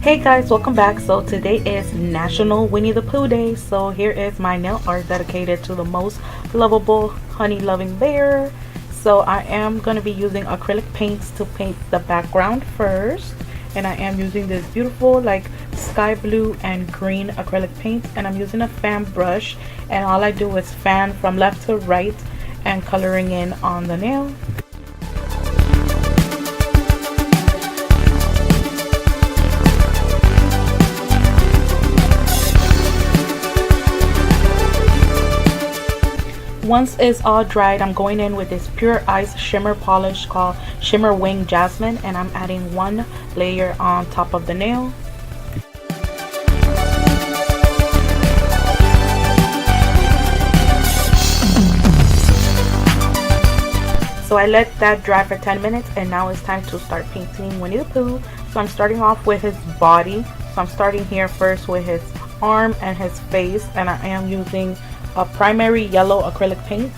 Hey guys, welcome back. So today is National Winnie the Pooh Day. So here is my nail art dedicated to the most lovable honey loving bear. So I am going to be using acrylic paints to paint the background first. And I am using this beautiful like sky blue and green acrylic paint. And I'm using a fan brush. And all I do is fan from left to right and coloring in on the nail. Once it's all dried, I'm going in with this pure ice shimmer polish called Shimmer Wing Jasmine, and I'm adding one layer on top of the nail. So I let that dry for 10 minutes, and now it's time to start painting Winnie the Pooh. So I'm starting off with his body. So I'm starting here first with his arm and his face, and I am using a primary yellow acrylic paint.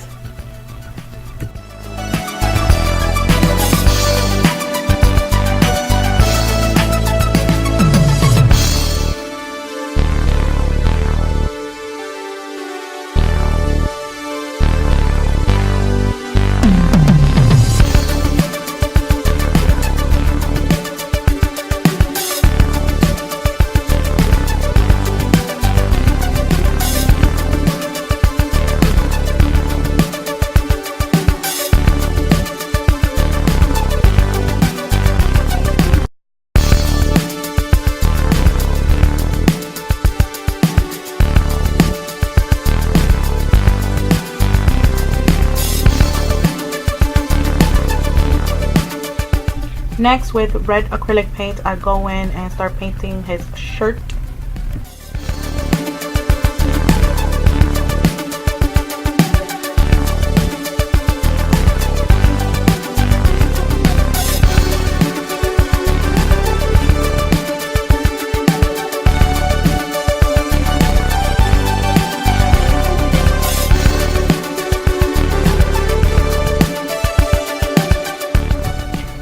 Next, with red acrylic paint, I go in and start painting his shirt.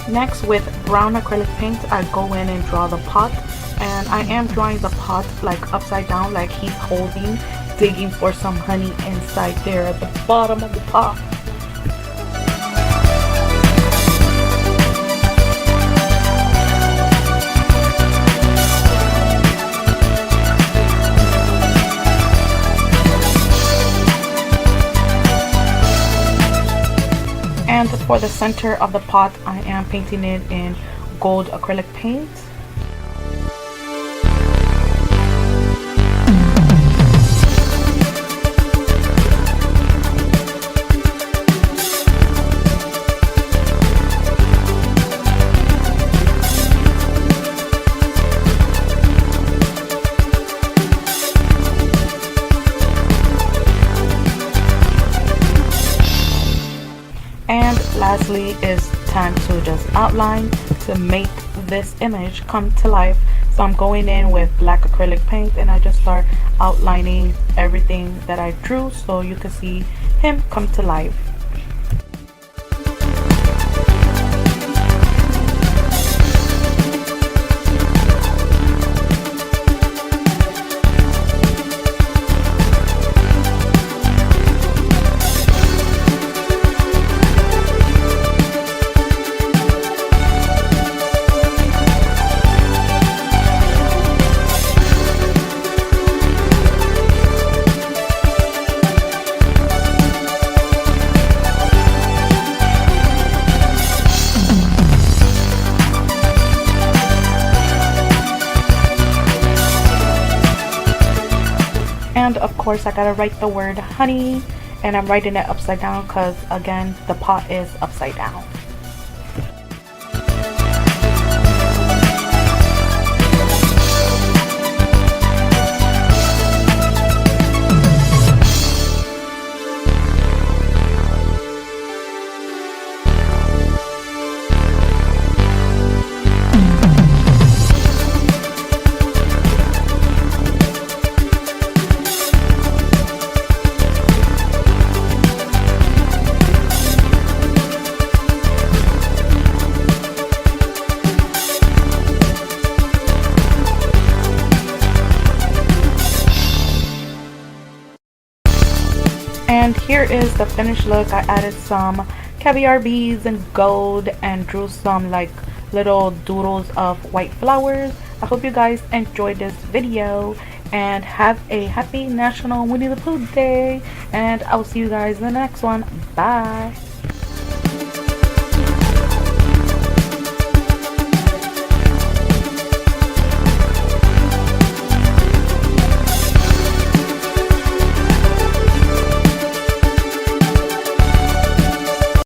Next, with brown acrylic paint, I go in and draw the pot, and I am drawing the pot like upside down, like he's digging for some honey inside there at the bottom of the pot. And for the center of the pot, I am painting it in gold acrylic paint. And lastly, it's time to just outline to make this image come to life. So I'm going in with black acrylic paint, and I just start outlining everything that I drew so you can see him come to life. And of course I gotta write the word honey, and I'm writing it upside down because again the pot is upside down. And here is the finished look. I added some caviar beads and gold and drew some like little doodles of white flowers. I hope you guys enjoyed this video and have a happy National Winnie the Pooh Day, and I will see you guys in the next one. Bye.